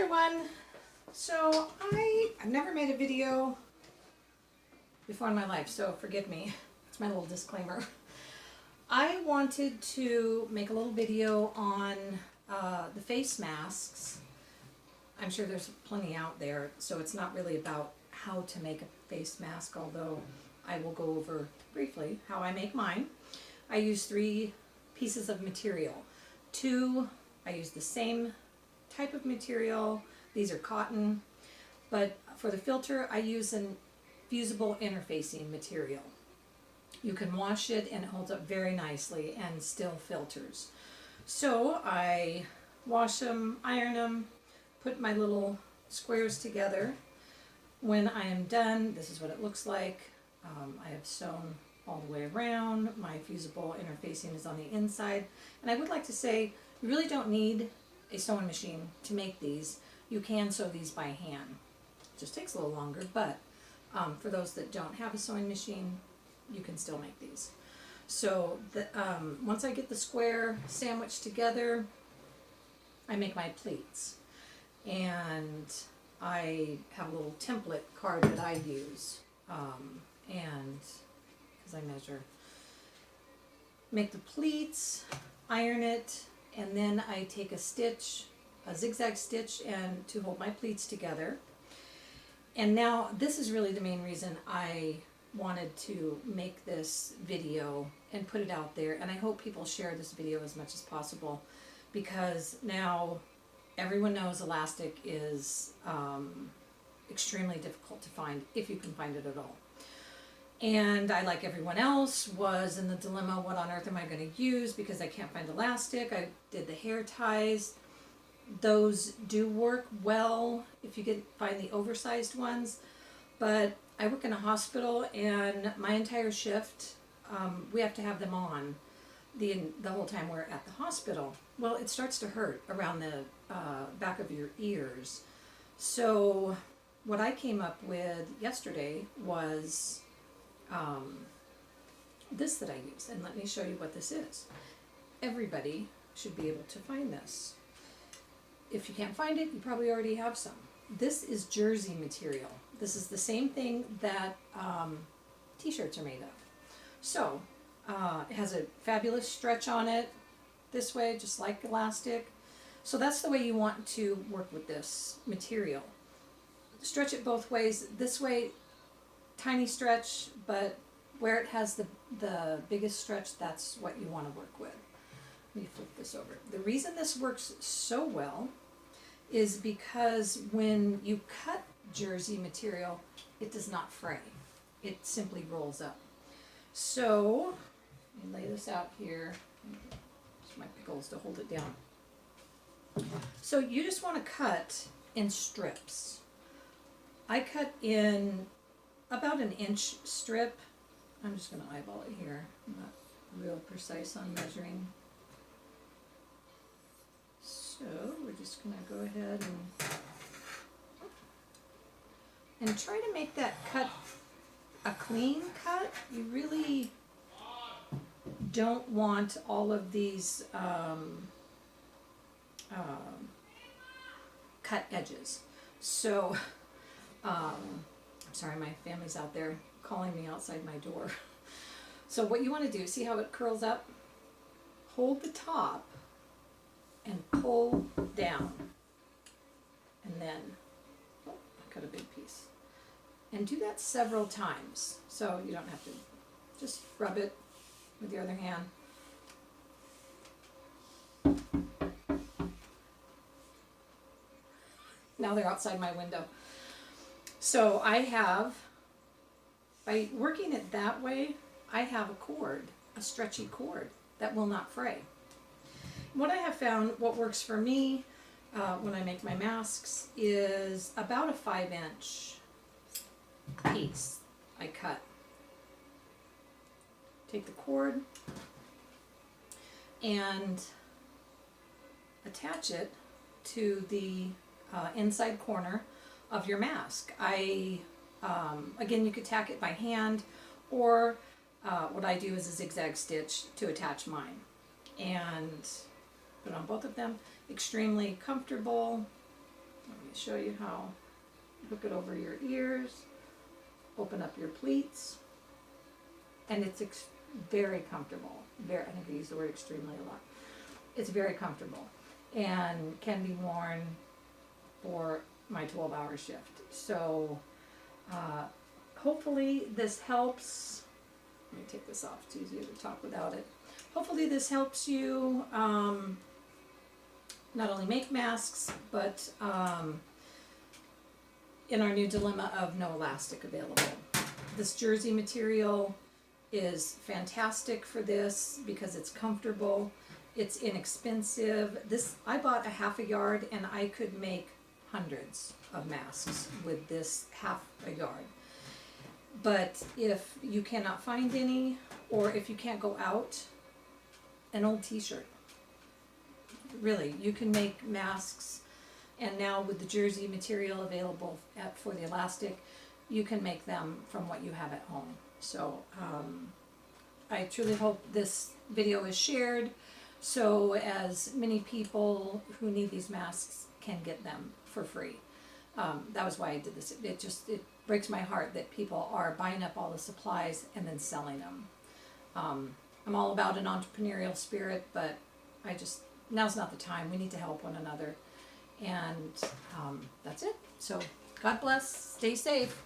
everyone. So I've never made a video before in my life, so forgive me. It's my little disclaimer. I wanted to make a little video on the face masks. I'm sure there's plenty out there, so it's not really about how to make a face mask, although I will go over briefly how I make mine. I use 3 pieces of material. 2, I use the same type of material. These are cotton, but for the filter I use an fusible interfacing material. You can wash it and it holds up very nicely and still filters. So I wash them, iron them, put my little squares together. When I am done, this is what it looks like. I have sewn all the way around. My fusible interfacing is on the inside. And I would like to say, you really don't need a sewing machine to make these. You can sew these by hand. It just takes a little longer, but for those that don't have a sewing machine, you can still make these. So once I get the square sandwiched together, I make my pleats. And I have a little template card that I use, and as I measure, make the pleats, iron it, and then I take a stitch, a zigzag stitch, and to hold my pleats together. And now this is really the main reason I wanted to make this video and put it out there, and I hope people share this video as much as possible, because now everyone knows elastic is extremely difficult to find, if you can find it at all. And I, like everyone else, was in the dilemma, what on earth am I going to use, because I can't find elastic. I did the hair ties. Those do work well if you can find the oversized ones, but I work in a hospital and my entire shift, we have to have them on the whole time we're at the hospital. Well, it starts to hurt around the back of your ears. So what I came up with yesterday was this that I use, and let me show you what this is. Everybody should be able to find this. If you can't find it, you probably already have some. This is jersey material. This is the same thing that t-shirts are made of. So it has a fabulous stretch on it this way, just like elastic. So that's the way you want to work with this material. Stretch it both ways. This way, tiny stretch, but where it has the biggest stretch, that's what you want to work with. Let me flip this over. The reason this works so well is because when you cut jersey material, it does not fray. It simply rolls up. So, let me lay this out here. My pickles to hold it down. So you just want to cut in strips. I cut in about an inch strip. I'm just going to eyeball it here. I'm not real precise on measuring. So we're just going to go ahead and try to make that cut a clean cut. You really don't want all of these cut edges. So, I'm sorry, my family's out there calling me outside my door. So what you want to do, see how it curls up? Hold the top and pull down. And then, oh, I cut a big piece. And do that several times. So you don't have to just rub it with your other hand. Now they're outside my window. So I have, by working it that way, I have a cord, a stretchy cord that will not fray. What I have found, what works for me when I make my masks, is about a 5-inch piece I cut. Take the cord and attach it to the inside corner of your mask. Again, you could tack it by hand, or what I do is a zigzag stitch to attach mine. And put on both of them. Extremely comfortable. Let me show you how. Hook it over your ears, open up your pleats, and it's very comfortable. I think I use the word extremely a lot. It's very comfortable and can be worn for my 12-hour shift. So hopefully this helps. Let me take this off. It's easier to talk without it. Hopefully this helps you not only make masks, but in our new dilemma of no elastic available. This jersey material is fantastic for this because it's comfortable, it's inexpensive. I bought a half a yard and I could make hundreds of masks with this half a yard. But if you cannot find any, or if you can't go out, an old t-shirt. Really, you can make masks, and now with the jersey material available for the elastic, you can make them from what you have at home. So I truly hope this video is shared so as many people who need these masks can get them for free. That was why I did this. It breaks my heart that people are buying up all the supplies and then selling them. I'm all about an entrepreneurial spirit, but now's not the time. We need to help one another. And that's it. So God bless. Stay safe.